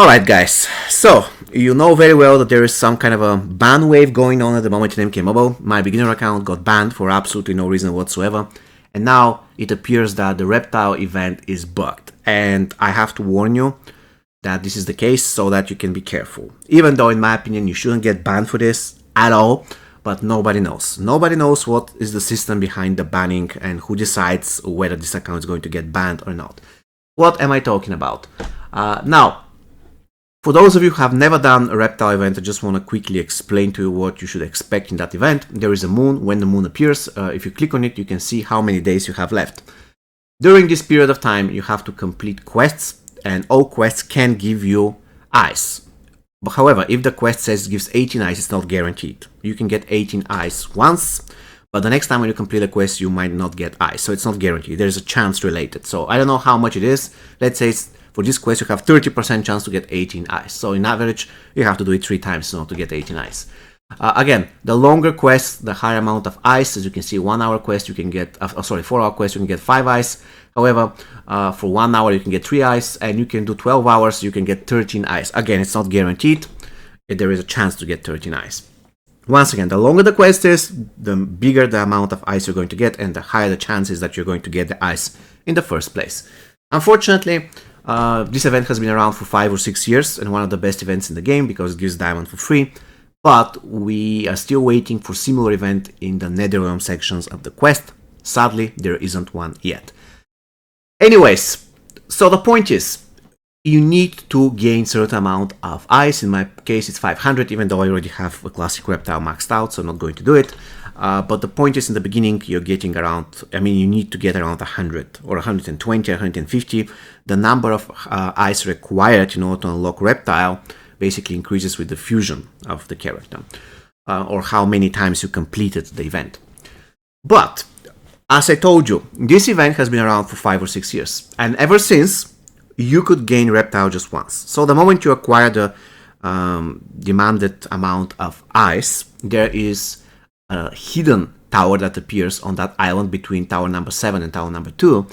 Alright guys, so you know very well that there is some kind of a ban wave going on at the moment in MK Mobile. My beginner account got banned for absolutely no reason whatsoever, and now it appears that the Reptile event is bugged. And I have to warn you that this is the case so that you can be careful. Even though in my opinion you shouldn't get banned for this at all, but nobody knows. Nobody knows what is the system behind the banning and who decides whether this account is going to get banned or not. What am I talking about? Now, for those of you who have never done a Reptile event, I just want to quickly explain to you what you should expect in that event. There is a moon. When the moon appears, if you click on it, you can see how many days you have left. During this period of time, you have to complete quests, and all quests can give you ice. But however, if the quest says it gives 18 ice, it's not guaranteed. You can get 18 ice once, but the next time when you complete a quest, you might not get ice. So it's not guaranteed. There's a chance related. So I don't know how much it is. Let's say for this quest, you have 30% chance to get 18 ice. So in average, you have to do it 3 times in order to get 18 ice. Again, the longer quest, the higher amount of ice. As you can see, 1 hour quest, you can get, 4 hour quest, you can get 5 ice. However, for 1 hour, you can get 3 ice, and you can do 12 hours, you can get 13 ice. Again, it's not guaranteed. There is a chance to get 13 ice. Once again, the longer the quest is, the bigger the amount of ice you're going to get, and the higher the chances that you're going to get the ice in the first place. Unfortunately, this event has been around for 5 or 6 years and one of the best events in the game because it gives diamond for free, but we are still waiting for similar event in the Netherrealm sections of the quest. Sadly, there isn't one yet. Anyways, so the point is, you need to gain certain amount of ice. In my case, it's 500, even though I already have a classic Reptile maxed out, so I'm not going to do it. But the point is, in the beginning, you're getting around, you need to get around 100 or 120, 150. The number of ice required in order to unlock Reptile basically increases with the fusion of the character, or how many times you completed the event. But, as I told you, this event has been around for 5 or 6 years, and ever since, you could gain Reptile just once. So the moment you acquire the demanded amount of ice, there is a hidden tower that appears on that island between tower number 7 and tower number 2,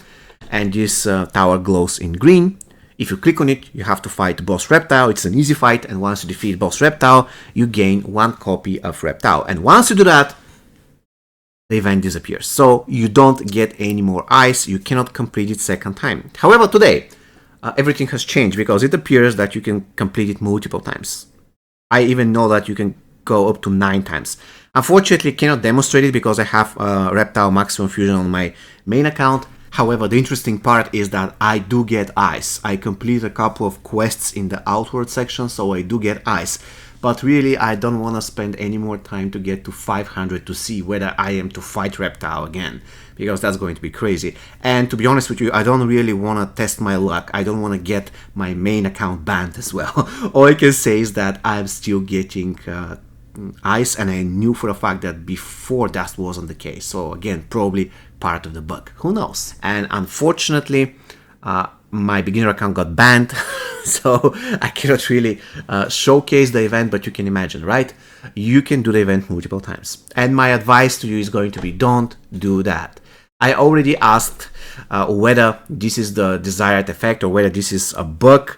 and this tower glows in green. If you click on it, you have to fight boss Reptile. It's an easy fight, and once you defeat boss Reptile, you gain 1 copy of Reptile, and once you do that, the event disappears. So you don't get any more ice. You cannot complete it second time. However, today everything has changed because it appears that you can complete it multiple times. I even know that you can go up to 9 times. Unfortunately, I cannot demonstrate it because I have Reptile Maximum Fusion on my main account. However, the interesting part is that I do get ice. I complete a couple of quests in the outward section, so I do get ice. But really, I don't want to spend any more time to get to 500 to see whether I am to fight Reptile again, because that's going to be crazy. And to be honest with you, I don't really want to test my luck. I don't want to get my main account banned as well. All I can say is that I'm still getting ice, and I knew for a fact that before that wasn't the case. So again, probably part of the bug. Who knows? And unfortunately, my beginner account got banned, so I cannot really showcase the event, but you can imagine, right? You can do the event multiple times. And my advice to you is going to be, don't do that. I already asked whether this is the desired effect or whether this is a bug.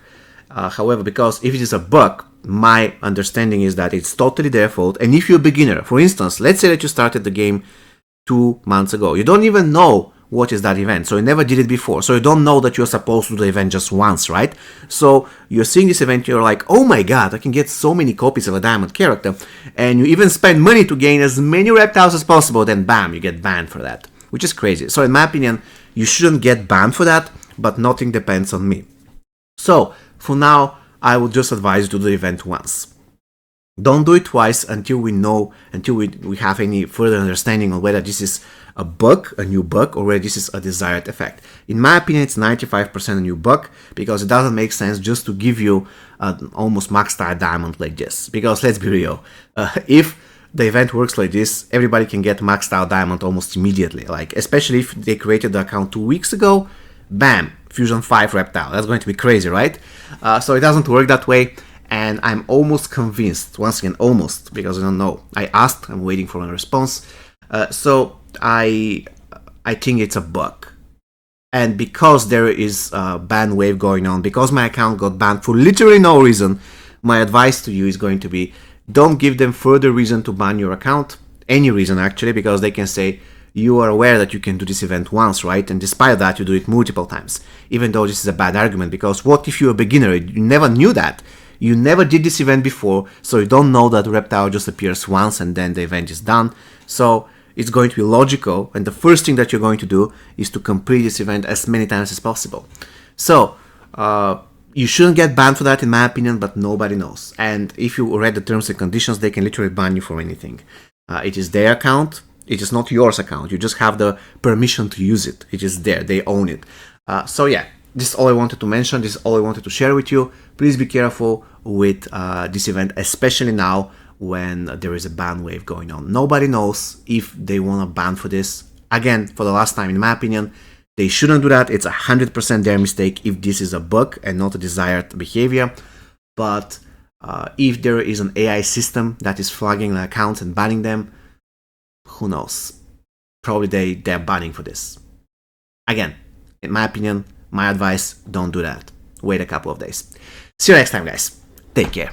However, because if it is a bug, my understanding is that it's totally their fault. And if you're a beginner, for instance, let's say that you started the game 2 months ago, you don't even know what is that event, so you never did it before, so you don't know that you're supposed to do the event just once, right? So you're seeing this event, you're like, oh my god, I can get so many copies of a diamond character, and you even spend money to gain as many reptiles as possible, then bam, you get banned for that, which is crazy. So in my opinion, you shouldn't get banned for that, but nothing depends on me. So for now, I would just advise you to do the event once. Don't do it twice until we know, until we have any further understanding on whether this is a bug, a new bug, or whether this is a desired effect. In my opinion, it's 95% a new bug, because it doesn't make sense just to give you an almost maxed out diamond like this. Because let's be real, if the event works like this, everybody can get maxed out diamond almost immediately. Like, especially if they created the account 2 weeks ago, bam, Fusion 5 Reptile. That's going to be crazy, right? So it doesn't work that way. And I'm almost convinced, once again, almost, because I don't know. I asked, I'm waiting for a response. So I think it's a bug. And because there is a ban wave going on, because my account got banned for literally no reason, my advice to you is going to be, don't give them further reason to ban your account. Any reason actually, because they can say, you are aware that you can do this event once, right? And despite that, you do it multiple times. Even though this is a bad argument, because what if you're a beginner? You never knew that. You never did this event before, so you don't know that Reptile just appears once and then the event is done. So it's going to be logical, and the first thing that you're going to do is to complete this event as many times as possible. So you shouldn't get banned for that, in my opinion, but nobody knows. And if you read the terms and conditions, they can literally ban you for anything. It is their account. It is not yours account. You just have the permission to use it. It is there. They own it. So yeah, this is all I wanted to mention. This is all I wanted to share with you. Please be careful with this event, especially now when there is a ban wave going on. Nobody knows if they want to ban for this. Again, for the last time, in my opinion, they shouldn't do that. It's 100% their mistake if this is a bug and not a desired behavior. But if there is an AI system that is flagging the accounts and banning them, who knows? Probably they're banning for this. Again, in my opinion, my advice, don't do that. Wait a couple of days. See you next time, guys. Take care.